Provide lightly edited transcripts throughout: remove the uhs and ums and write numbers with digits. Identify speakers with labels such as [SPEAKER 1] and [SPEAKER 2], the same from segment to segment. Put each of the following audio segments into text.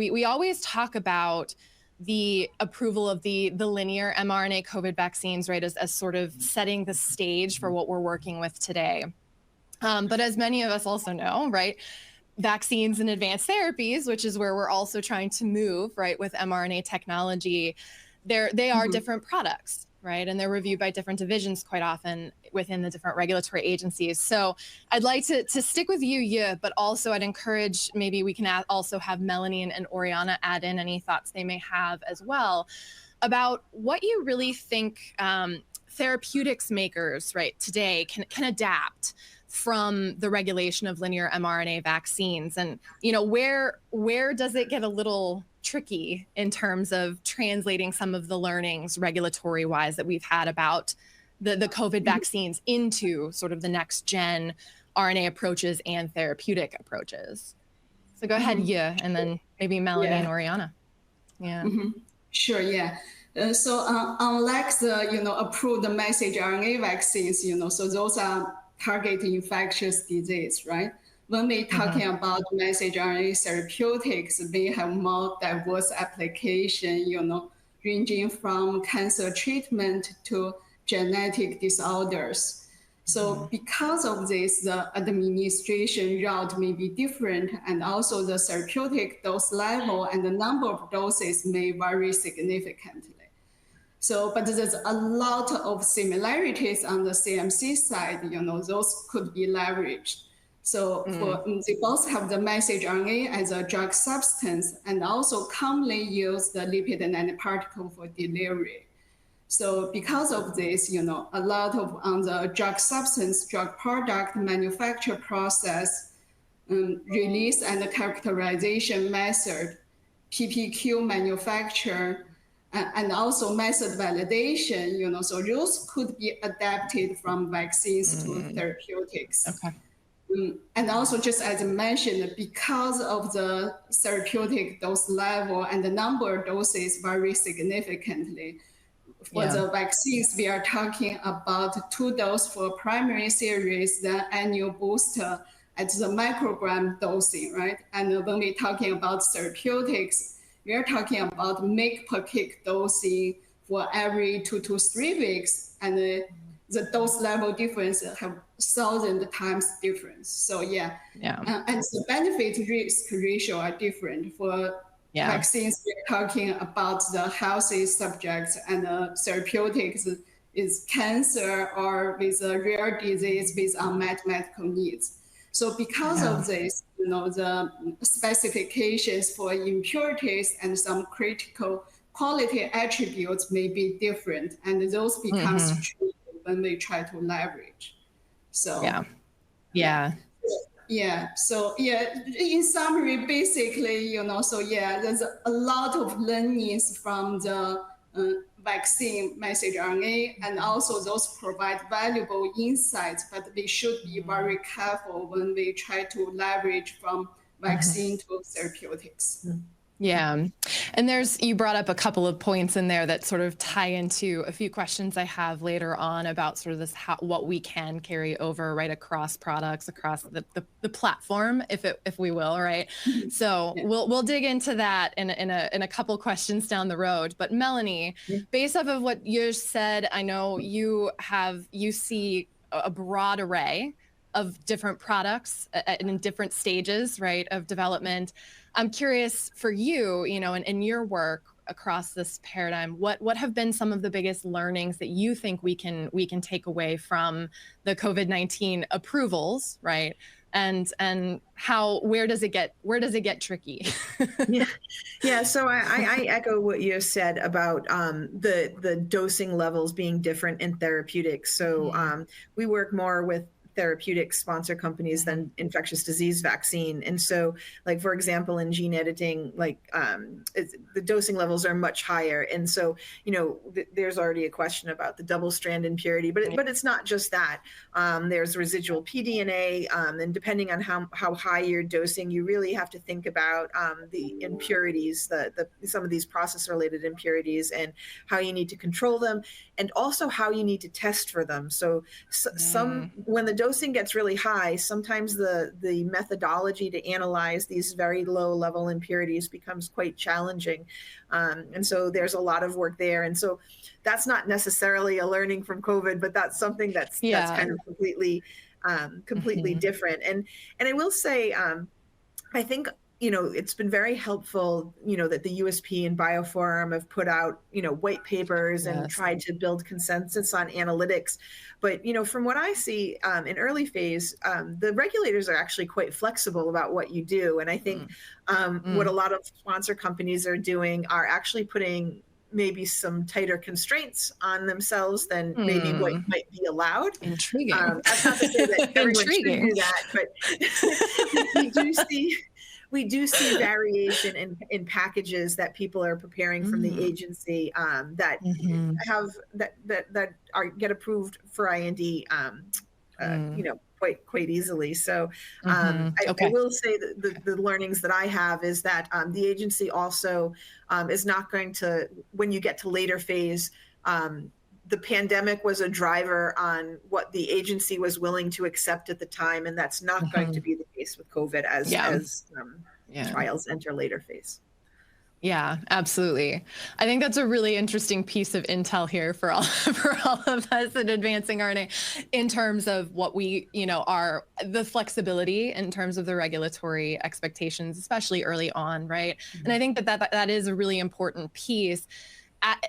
[SPEAKER 1] we always talk about the approval of the linear mRNA COVID vaccines, right, as sort of setting the stage for what we're working with today. But as many of us also know, right, vaccines and advanced therapies, which is where we're also trying to move, right, with mRNA technology, they are different products, right? And they're reviewed by different divisions quite often within the different regulatory agencies. So I'd like to stick with you, but also I'd encourage, maybe we can also have Melanie and Oriana add in any thoughts they may have as well about what you really think therapeutics makers, right, today can adapt from the regulation of linear mRNA vaccines. And, you know, where does it get a little tricky in terms of translating some of the learnings regulatory wise that we've had about the COVID vaccines into sort of the next gen RNA approaches and therapeutic approaches? So go ahead, and then maybe Melanie and Oriana.
[SPEAKER 2] Sure, so unlike the, approved messenger RNA vaccines, so those are targeting infectious disease, right? When we're talking about messenger RNA therapeutics, they have more diverse application, ranging from cancer treatment to genetic disorders. So because of this, the administration route may be different, and also the therapeutic dose level and the number of doses may vary significantly. So, but there's a lot of similarities on the CMC side, those could be leveraged. So they both have the messenger RNA as a drug substance and also commonly use the lipid nanoparticle for delivery. So because of this, a lot of on the drug substance, drug product manufacture process, release and characterization method, PPQ manufacture, and also method validation, so those could be adapted from vaccines to therapeutics.
[SPEAKER 1] Okay.
[SPEAKER 2] And also, just as I mentioned, because of the therapeutic dose level and the number of doses vary significantly, for the vaccines, we are talking about 2 doses for primary series, then annual booster at the microgram dosing, right? And when we're talking about therapeutics, we are talking about mg per kg dosing for every 2 to 3 weeks, and the dose level difference have 1,000 times difference. So and the benefit risk ratio are different. For vaccines, we're talking about the healthy subjects, and therapeutics is cancer or with a rare disease with unmet medical needs. So because of this, the specifications for impurities and some critical quality attributes may be different, and those becomes true when we try to leverage. So so in summary, basically, there's a lot of learnings from the vaccine messenger RNA, and also those provide valuable insights, but we should be very careful when we try to leverage from vaccine to therapeutics.
[SPEAKER 1] Yeah. And you brought up a couple of points in there that sort of tie into a few questions I have later on about sort of this, what we can carry over right across products, across the platform, if we will, right? So we'll dig into that in a couple questions down the road. But Melanie, based off of what you said, I know you see a broad array of different products in different stages, right, of development. I'm curious for you, in your work across this paradigm, what have been some of the biggest learnings that you think we can take away from the COVID-19 approvals, right? And where does it get tricky?
[SPEAKER 3] So I echo what you said about the dosing levels being different in therapeutics. So we work more with therapeutic sponsor companies than infectious disease vaccine. And so, like, for example, in gene editing, the dosing levels are much higher. And so, there's already a question about the double strand impurity, but it's not just that. There's residual pDNA, and depending on how high you're dosing, you really have to think about the impurities, some of these process-related impurities, and how you need to control them, and also how you need to test for them. So some, when the dose dosing gets really high, sometimes the methodology to analyze these very low level impurities becomes quite challenging. And so there's a lot of work there. And so that's not necessarily a learning from COVID, but that's something that's kind of completely different. And I will say, I think, it's been very helpful, that the USP and Bioforum have put out, white papers and tried to build consensus on analytics. But, from what I see in early phase, the regulators are actually quite flexible about what you do. And I think what a lot of sponsor companies are doing are actually putting maybe some tighter constraints on themselves than maybe what might be allowed.
[SPEAKER 1] Intriguing.
[SPEAKER 3] That's not to say that everyone should do that, but we do see variation in packages that people are preparing from the agency that get approved for IND, quite easily. So I will say that the learnings that I have is that the agency also is not going to, when you get to later phase, the pandemic was a driver on what the agency was willing to accept at the time, and that's not going to be the case with COVID as trials enter later phase.
[SPEAKER 1] Yeah, absolutely. I think that's a really interesting piece of intel here for all of us at Advancing RNA in terms of what we, are the flexibility in terms of the regulatory expectations, especially early on, right? And I think that is a really important piece.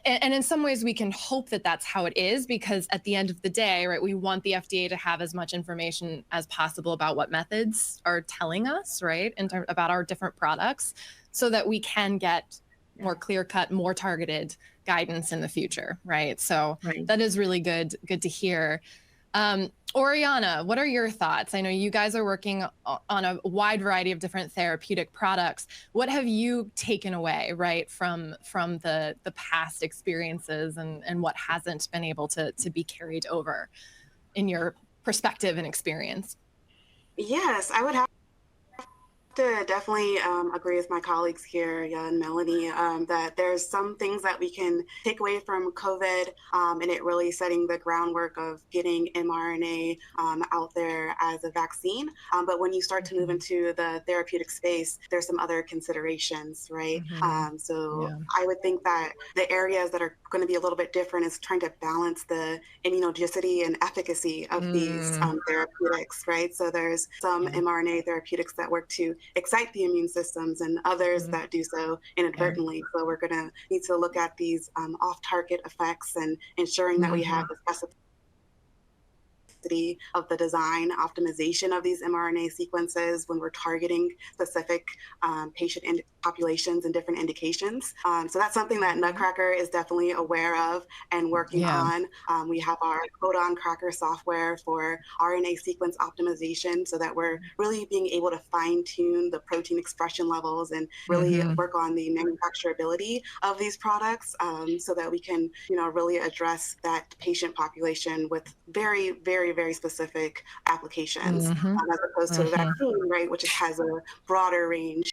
[SPEAKER 1] And in some ways we can hope that that's how it is, because at the end of the day, right, we want the FDA to have as much information as possible about what methods are telling us, right, about our different products, so that we can get more clear-cut, more targeted guidance in the future, right? So that is really good to hear. Oriana, what are your thoughts? I know you guys are working on a wide variety of different therapeutic products. What have you taken away, right, from the past experiences, and what hasn't been able to be carried over in your perspective and experience?
[SPEAKER 4] Yes, I would have to definitely agree with my colleagues here, and Melanie, that there's some things that we can take away from COVID, and it really setting the groundwork of getting mRNA out there as a vaccine. But when you start to move into the therapeutic space, there's some other considerations, right? I would think that the areas that are going to be a little bit different is trying to balance the immunogenicity and efficacy of these therapeutics, right? So there's some mRNA therapeutics that work to excite the immune systems, and others that do so inadvertently. So we're going to need to look at these off-target effects and ensuring that we have the specificity of the design optimization of these mRNA sequences when we're targeting specific patient populations and different indications. So that's something that Nutcracker is definitely aware of and working on. We have our codon cracker software for RNA sequence optimization, so that we're really being able to fine tune the protein expression levels and really work on the manufacturability of these products, so that we can, really address that patient population with very, very, very specific applications, as opposed to a vaccine, right, which has a broader range